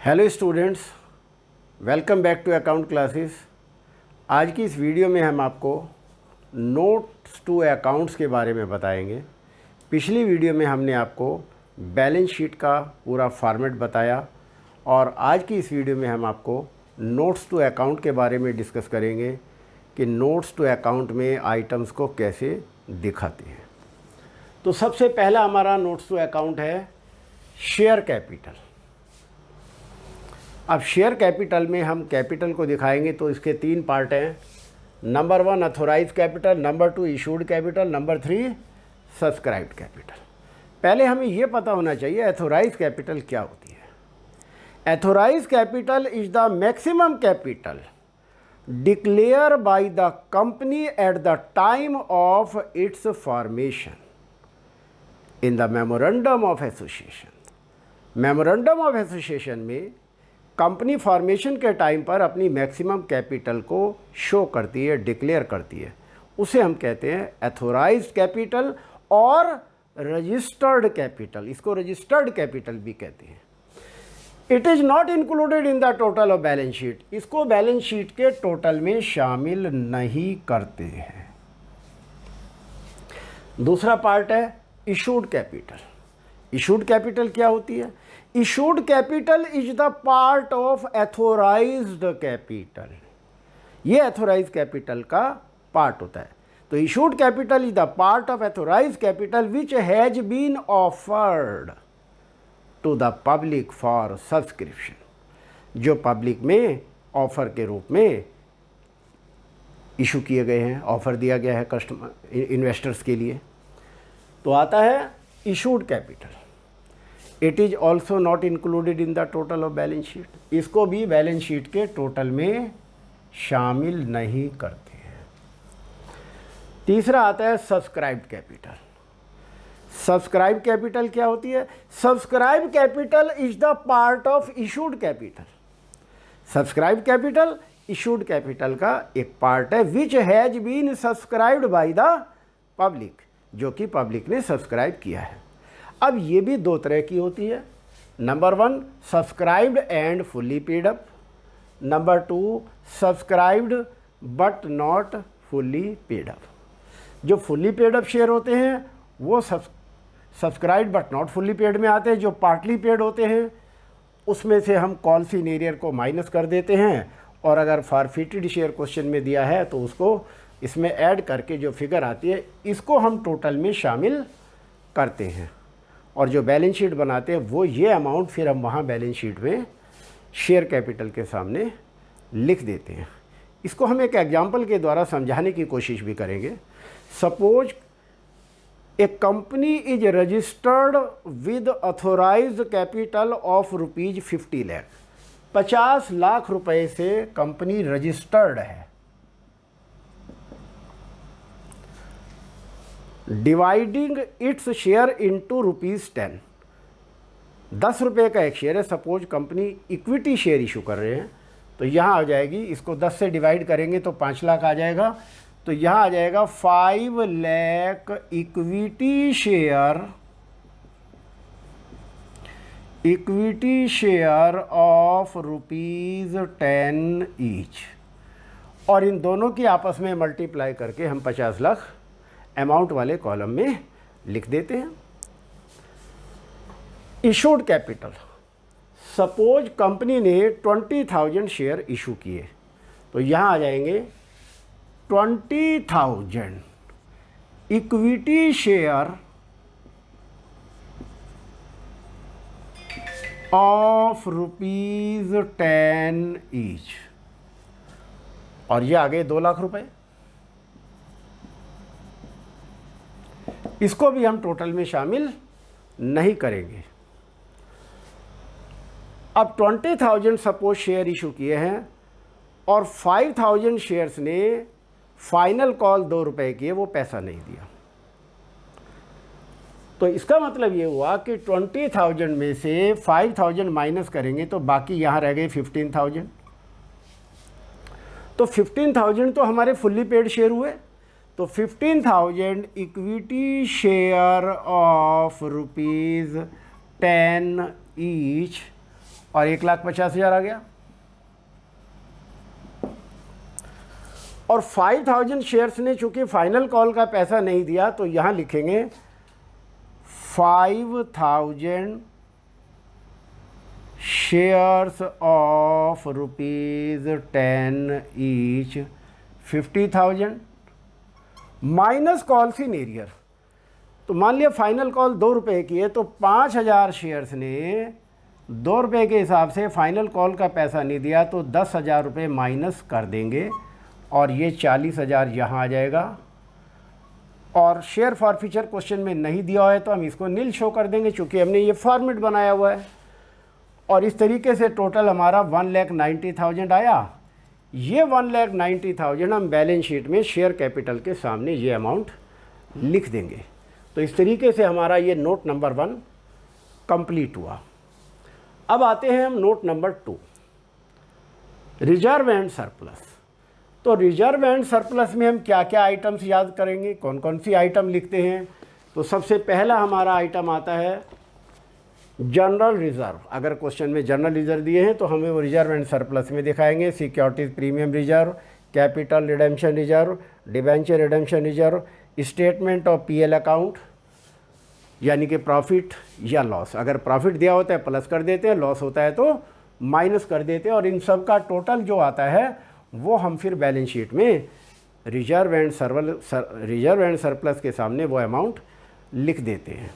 Hello students, welcome back to account classes. आज की इस वीडियो में हम आपको नोट्स टू अकाउंट्स के बारे में बताएंगे। पिछली वीडियो में हमने आपको बैलेंस शीट का पूरा फॉर्मेट बताया और आज की इस वीडियो में हम आपको नोट्स टू अकाउंट के बारे में डिस्कस करेंगे कि नोट्स टू अकाउंट में आइटम्स को कैसे दिखाते हैं। तो सबसे पहला हमारा नोट्स टू अकाउंट है शेयर कैपिटल। अब शेयर कैपिटल में हम कैपिटल को दिखाएंगे तो इसके 3 पार्ट हैं। Number 1 authorise capital, number 2 issued capital, number 3 subscribed capital. पहले हमें ये पता होना चाहिए अथोराइज कैपिटल क्या होती है। Authorise capital is the maximum capital declare by the company at the time of its formation in the memorandum of association. Memorandum of association में कंपनी फॉर्मेशन के टाइम पर अपनी मैक्सिमम कैपिटल को show करती है, डिक्लेयर करती है। उसे हम कहते हैं अथोराइज्ड कैपिटल और रजिस्टर्ड कैपिटल। इसको रजिस्टर्ड कैपिटल भी कहते हैं। It is not included in the total of balance sheet. इसको बैलेंस शीट के टोटल में शामिल नहीं करते हैं। दूसरा पार्ट है इशूड कैपिटल। इशूड कैपिटल क्या होती है? Issued capital is the part of authorised capital. ये एथोराइज कैपिटल का पार्ट होता है। तो issued capital is the part of authorise capital which has been offered to the public for subscription. जो public में ऑफर के रूप में इशू किए गए हैं, ऑफर दिया गया है कस्टमर इन्वेस्टर्स के लिए। तो आता है issued capital. It is also not included in the total of balance sheet. इसको भी बैलेंस शीट के टोटल में शामिल नहीं करते हैं। तीसरा आता है सब्सक्राइब्ड कैपिटल। सब्सक्राइब कैपिटल क्या होती है? Subscribe capital is the part of issued capital. Subscribe capital issued capital का एक पार्ट है which has been subscribed by the public, जो कि पब्लिक ने सब्सक्राइब किया है। अब ये भी 2 तरह की होती है। Number 1 subscribed and fully paid up. Number 2 subscribed but not fully paid up. जो फुल्ली पेड अप शेयर होते हैं वो subscribed but not fully paid में आते हैं। जो पार्टली पेड होते हैं उसमें से हम कॉल सीनियर को माइनस कर देते हैं और अगर फॉरफिटेड शेयर क्वेश्चन में दिया है तो उसको इसमें ऐड करके जो फिगर आती है इसको हम टोटल में शामिल करते हैं और जो बैलेंस शीट बनाते हैं वो ये अमाउंट फिर हम वहाँ बैलेंस शीट में शेयर कैपिटल के सामने लिख देते हैं। इसको हम एक एग्जांपल के द्वारा समझाने की कोशिश भी करेंगे। Suppose A company is registered with authorised capital of ₹50 lakh. 50 lakh रुपए से कंपनी रजिस्टर्ड है। Dividing its share into ₹10। 10 रुपये का एक शेयर है। Suppose company equity share issue कर रहे हैं तो यहाँ आ जाएगी, इसको 10 से डिवाइड करेंगे तो 5 लाख आ जाएगा। तो यहाँ आ जाएगा 5 lakh equity share of ₹10 each. और इन दोनों की आपस में मल्टीप्लाई करके हम 50 लाख अमाउंट वाले कॉलम में लिख देते हैं। Issued capital. सपोज कंपनी ने 20,000 शेयर इशू किए तो यहाँ आ जाएंगे 20,000 इक्विटी शेयर ऑफ ₹10 ईच और ये आ गए 2 लाख रुपए। इसको भी हम टोटल में शामिल नहीं करेंगे। अब 20,000 सपोज शेयर इशू किए हैं और 5,000 शेयर्स ने फाइनल कॉल ₹2 किए, वो पैसा नहीं दिया। तो इसका मतलब ये हुआ कि 20,000 में से 5,000 माइनस करेंगे तो बाकी यहाँ रह गए 15,000। तो 15,000 तो हमारे फुल्ली पेड शेयर हुए। तो 15,000 इक्विटी शेयर ऑफ ₹10 ईच और 1,50,000 आ गया। और 5,000 शेयर्स ने चूंकि फाइनल कॉल का पैसा नहीं दिया तो यहाँ लिखेंगे 5,000 shares of ₹10 each 50,000 minus calls in arrear. तो मान लिया फाइनल कॉल 2 रुपये की है तो 5,000 शेयर्स ने 2 रुपये के हिसाब से फाइनल कॉल का पैसा नहीं दिया तो 10,000 रुपये माइनस कर देंगे और ये 40,000 यहाँ आ जाएगा। और शेयर फॉरफीचर क्वेश्चन में नहीं दिया है तो हम इसको नील शो कर देंगे चूँकि हमने ये फॉर्मेट बनाया हुआ है। और इस तरीके से टोटल हमारा 1,90,000 आया। ये 1,90,000 हम बैलेंस शीट में शेयर कैपिटल के सामने ये अमाउंट लिख देंगे। तो इस तरीके से हमारा ये नोट नंबर 1 कंप्लीट हुआ। अब आते हैं हम note number 2, reserve and surplus. तो रिजर्व एंड सरप्लस में हम क्या क्या आइटम्स याद करेंगे, कौन कौन सी आइटम लिखते हैं। तो सबसे पहला हमारा आइटम आता है जनरल रिजर्व। अगर क्वेश्चन में जनरल रिजर्व दिए हैं तो हमें वो रिजर्व एंड सरप्लस में दिखाएंगे। Securities premium reserve, capital redemption reserve, debenture redemption reserve, statement of PL account यानी कि प्रॉफिट या लॉस। अगर प्रॉफिट दिया होता है प्लस कर देते हैं, लॉस होता है तो माइनस कर देते हैं। और इन सब का टोटल जो आता है वो हम फिर बैलेंस शीट में रिजर्व एंड सरप्लस के सामने वो अमाउंट लिख देते हैं।